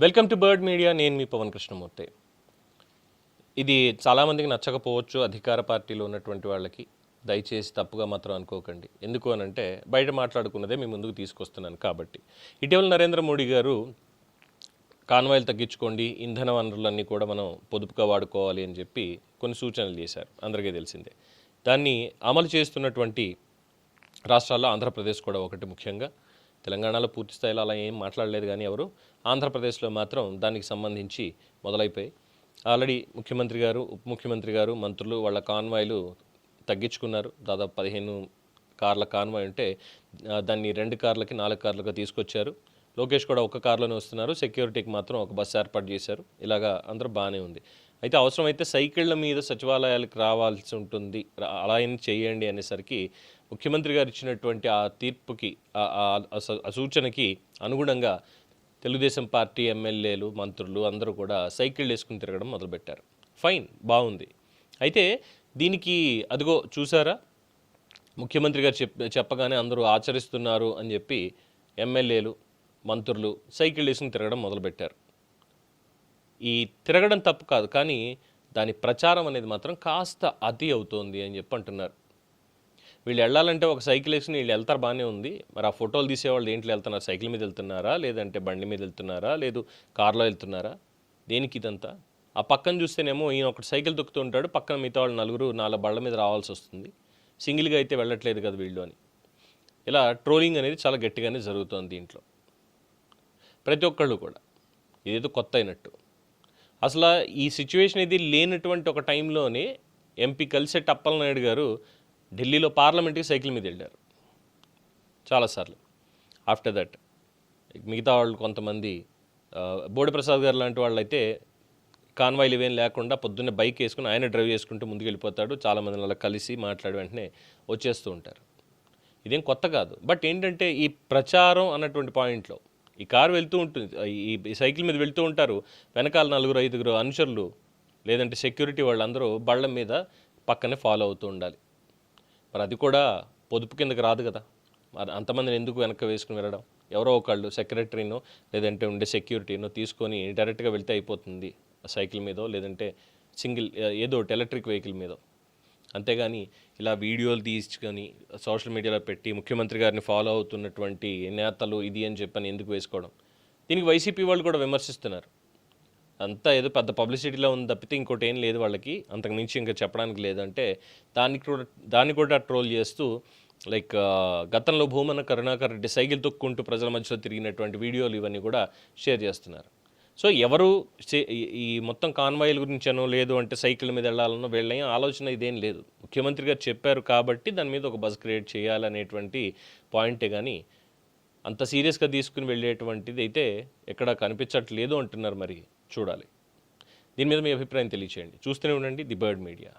Welcome to bird media. నేను మీ పవన్ కృష్ణమూర్తి. ఇది చాలామందికి నచ్చకపోవచ్చు, అధికార పార్టీలో ఉన్నటువంటి వాళ్ళకి. దయచేసి తప్పుగా మాత్రం అనుకోకండి. ఎందుకు అనంటే బయట మాట్లాడుకున్నదే మీ ముందుకు తీసుకొస్తున్నాను కాబట్టి. ఇటీవల నరేంద్ర మోడీ గారు కాన్వాయిలు తగ్గించుకోండి, ఇంధన వనరులన్నీ కూడా మనం పొదుపుగా వాడుకోవాలి అని చెప్పి కొన్ని సూచనలు చేశారు, అందరికీ తెలిసిందే. దాన్ని అమలు చేస్తున్నటువంటి రాష్ట్రాల్లో ఆంధ్రప్రదేశ్ కూడా ఒకటి. ముఖ్యంగా తెలంగాణలో పూర్తి స్థాయిలో అలా ఏం మాట్లాడలేదు, కానీ ఎవరు ఆంధ్రప్రదేశ్లో మాత్రం దానికి సంబంధించి మొదలైపోయి ఆల్రెడీ ముఖ్యమంత్రి గారు, ఉప ముఖ్యమంత్రి గారు, మంత్రులు వాళ్ళ కాన్వాయ్లు తగ్గించుకున్నారు. దాదాపు 15 కార్ల కాన్వాయ్ ఉంటే దాన్ని 2 కార్లకి 4 కార్లుగా తీసుకొచ్చారు. లోకేష్ కూడా ఒక కార్లోనే వస్తున్నారు. సెక్యూరిటీకి మాత్రం ఒక బస్సు ఏర్పాటు చేశారు. ఇలాగా అందరూ బాగానే ఉంది. అయితే అవసరమైతే సైకిళ్ల మీద సచివాలయాలకు రావాల్సి ఉంటుంది, అలా ఏం చేయండి అనేసరికి ముఖ్యమంత్రి గారు ఇచ్చినటువంటి ఆ తీర్పుకి, ఆ సూచనకి అనుగుణంగా తెలుగుదేశం పార్టీ ఎమ్మెల్యేలు, మంత్రులు అందరూ కూడా సైకిళ్ళు వేసుకుని తిరగడం మొదలుపెట్టారు. ఫైన్, బాగుంది. అయితే దీనికి అదిగో చూసారా, ముఖ్యమంత్రి గారు చెప్పగానే అందరూ ఆచరిస్తున్నారు అని చెప్పి ఎమ్మెల్యేలు, మంత్రులు సైకిళ్ళు వేసుకుని తిరగడం మొదలుపెట్టారు. ఈ తిరగడం తప్పు కాదు, కానీ దాని ప్రచారం అనేది మాత్రం కాస్త అతి అవుతోంది అని చెప్పి అంటున్నారు. వీళ్ళు వెళ్ళాలంటే ఒక సైకిల్ వేసుకుని వీళ్ళు వెళ్తారు, బాగానే ఉంది. మరి ఆ ఫోటోలు తీసేవాళ్ళు దేంట్లో వెళ్తున్నారు? సైకిల్ మీద వెళ్తున్నారా, లేదంటే బండి మీద వెళ్తున్నారా, లేదు కార్లో వెళ్తున్నారా? దేనికి ఇదంతా? ఆ పక్కన చూస్తేనేమో ఈయన ఒకటి సైకిల్ తొక్కుతూ ఉంటాడు, పక్కన మిగతా వాళ్ళు 4 బళ్ళ మీద రావాల్సి వస్తుంది. సింగిల్గా అయితే వెళ్ళట్లేదు కదా వీళ్ళు అని. ఇలా ట్రోలింగ్ అనేది చాలా గట్టిగానే జరుగుతోంది దీంట్లో. ప్రతి ఒక్కళ్ళు కూడా ఇదేదో కొత్త అయినట్టు. అసలు ఈ సిచ్యువేషన్ ఇది లేనటువంటి ఒక టైంలోనే ఎంపీ కలిసెట్టి అప్పలనాయుడు గారు ఢిల్లీలో పార్లమెంట్కి సైకిల్ మీద వెళ్ళారు చాలాసార్లు. ఆఫ్టర్ దట్ మిగతా వాళ్ళు కొంతమంది, బోడి ప్రసాద్ గారు లాంటి వాళ్ళు అయితే కాన్వాయ్లు ఇవేం లేకుండా పొద్దున్నే బైక్ వేసుకుని ఆయన డ్రైవ్ చేసుకుంటూ ముందుకు వెళ్ళిపోతాడు. చాలామంది అలా కలిసి మాట్లాడి వెంటనే వచ్చేస్తూ ఉంటారు. ఇదేం కొత్త కాదు. బట్ ఏంటంటే ఈ ప్రచారం అన్నటువంటి పాయింట్లో ఈ కారు వెళ్తూ ఉంటుంది, ఈ సైకిల్ మీద వెళ్తూ ఉంటారు, వెనకాల 4-5 అనుచరులు లేదంటే సెక్యూరిటీ వాళ్ళందరూ బళ్ళ మీద పక్కనే ఫాలో అవుతూ ఉండాలి. మరి అది కూడా పొదుపు కిందకి రాదు కదా. మరి అంతమందిని ఎందుకు వెనక్కి వేసుకుని వెళ్ళడం? ఎవరో ఒకళ్ళు సెక్రటరీనో లేదంటే ఉండే సెక్యూరిటీనో తీసుకొని డైరెక్ట్గా వెళ్తే అయిపోతుంది, సైకిల్ మీదో లేదంటే సింగిల్ ఏదో ఒకటి ఎలక్ట్రిక్ వెహికల్ మీదో. అంతేగాని ఇలా వీడియోలు తీసుకొని సోషల్ మీడియాలో పెట్టి ముఖ్యమంత్రి గారిని ఫాలో అవుతున్నటువంటి నేతలు ఇది అని చెప్పని ఎందుకు వేసుకోవడం? దీనికి వైసీపీ వాళ్ళు కూడా విమర్శిస్తున్నారు. అంతా ఏదో పెద్ద పబ్లిసిటీలో ఉంది తప్పితే ఇంకోటి ఏం లేదు వాళ్ళకి, అంతకు మించి ఇంకా చెప్పడానికి లేదంటే దాన్ని కూడా ట్రోల్ చేస్తూ లైక్ గతంలో భూమన కరుణాకర్ రెడ్డి సైకిల్ తొక్కుంటూ ప్రజల మధ్యలో తిరిగినటువంటి వీడియోలు ఇవన్నీ కూడా షేర్ చేస్తున్నారు. సో ఎవరు ఈ మొత్తం కాన్వాయిల గురించనో లేదు అంటే సైకిల్ మీద వెళ్ళాలనో వీళ్ళ ఆలోచన ఇదేం లేదు. ముఖ్యమంత్రి గారు చెప్పారు కాబట్టి దాని మీద ఒక బజ్ క్రియేట్ చేయాలనేటువంటి పాయింటే, కానీ అంత సీరియస్గా తీసుకుని వెళ్ళేటువంటిది అయితే ఎక్కడా కనిపించట్లేదు అంటున్నారు. మరి చూడాలి. దీని మీద మీ అభిప్రాయం తెలియచేయండి. చూస్తూనే ఉండండి ది బర్డ్ మీడియా.